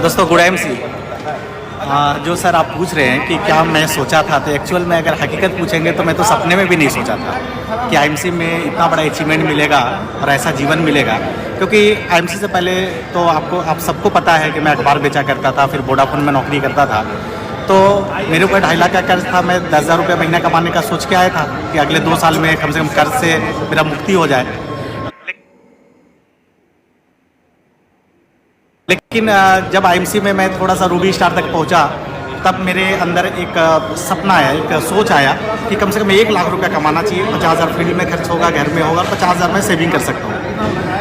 दोस्तों good MC. जो sir आप पूछ रहे हैं कि क्या मैं सोचा था, तो एक्चुअल में अगर हकीकत पूछेंगे तो मैं तो सपने में भी नहीं सोचा था कि आईएमसी में इतना बड़ा अचीवमेंट मिलेगा और ऐसा जीवन मिलेगा। क्योंकि आईएमसी से पहले तो आप सबको पता है कि मैं अखबार बेचा करता था, फिर वोडाफोन में नौकरी करता था। तो मेरे ऊपर 2.5 लाख का कर्ज था। मैं 10,000 रुपये महीना कमाने का सोच के आया था कि अगले 2 साल में कम से कम कर्ज से मेरा मुक्ति हो जाए। लेकिन जब आईएमसी में मैं थोड़ा सा रूबी स्टार तक पहुंचा, तब मेरे अंदर एक सपना आया, एक सोच आया कि कम से कम 1 लाख रुपया कमाना चाहिए। 50,000 फील्ड में खर्च होगा, घर में होगा, 50,000 में सेविंग कर सकता हूँ।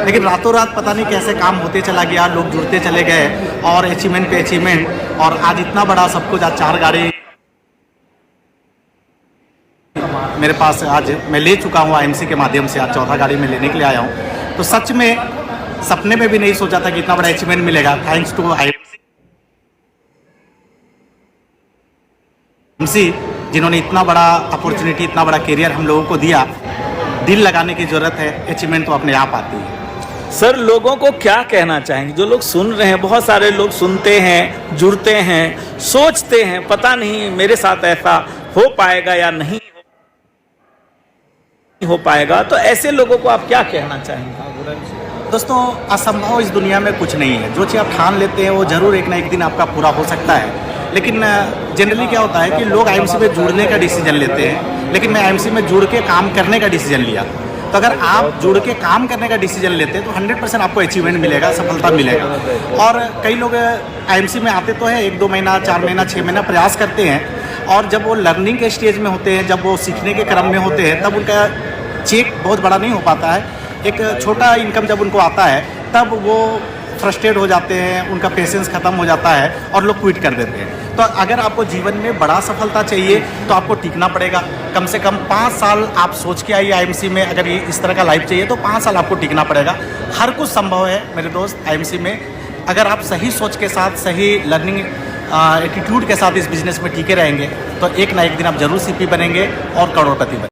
लेकिन रातों रात पता नहीं कैसे काम होते चला गया, लोग जुड़ते चले गए और अचीवमेंट पे अचीवमेंट, और आज इतना बड़ा सब कुछ। आज 4 गाड़ी मेरे पास आज मैं ले चुका हूँ आईएमसी के माध्यम से। आज 4था गाड़ी में लेने के लिए आया हूँ। तो सच में सपने में भी नहीं सोचा था कि इतना बड़ा अचीवमेंट मिलेगा। थैंक्स टू आईएमसी जिन्होंने इतना बड़ा अपॉर्चुनिटी, इतना बड़ा करियर हम लोगों को दिया। दिल लगाने की ज़रूरत है, अचीवमेंट तो अपने आप आती है। सर, लोगों को क्या कहना चाहेंगे जो लोग सुन रहे हैं? बहुत सारे लोग सुनते हैं, जुड़ते हैं, सोचते हैं पता नहीं मेरे साथ ऐसा हो पाएगा या नहीं हो पाएगा, तो ऐसे लोगों को आप क्या कहना चाहेंगे? दोस्तों, असंभव इस दुनिया में कुछ नहीं है। जो चीज़ आप ठान लेते हैं वो ज़रूर एक ना एक दिन आपका पूरा हो सकता है। लेकिन जनरली क्या होता है कि लोग आईएमसी में जुड़ने का डिसीजन लेते हैं, लेकिन मैं आईएमसी में जुड़ के काम करने का डिसीजन लिया। तो अगर आप जुड़ के काम करने का डिसीजन लेते हैं तो 100% आपको अचीवमेंट मिलेगा, सफलता मिलेगा। और कई लोग आईएमसी में आते तो है, 1-2 महीना, 4 महीना, 6 महीना प्रयास करते हैं, और जब वो लर्निंग के स्टेज में होते हैं, जब वो सीखने के क्रम में होते हैं, तब उनका चेक बहुत बड़ा नहीं हो पाता है। एक छोटा इनकम जब उनको आता है तब वो फ्रस्ट्रेट हो जाते हैं, उनका पेशेंस ख़त्म हो जाता है और लोग क्विट कर देते हैं। तो अगर आपको जीवन में बड़ा सफलता चाहिए तो आपको टिकना पड़ेगा। कम से कम 5 साल आप सोच के आइए आईएमसी में। अगर ये इस तरह का लाइफ चाहिए तो 5 साल आपको टिकना पड़ेगा। हर कुछ संभव है मेरे दोस्त आईएमसी में। अगर आप सही सोच के साथ, सही लर्निंग एटीट्यूड के साथ इस बिज़नेस में टिके रहेंगे तो एक ना एक दिन आप ज़रूर सीपी बनेंगे और करोड़पति बनेंगे।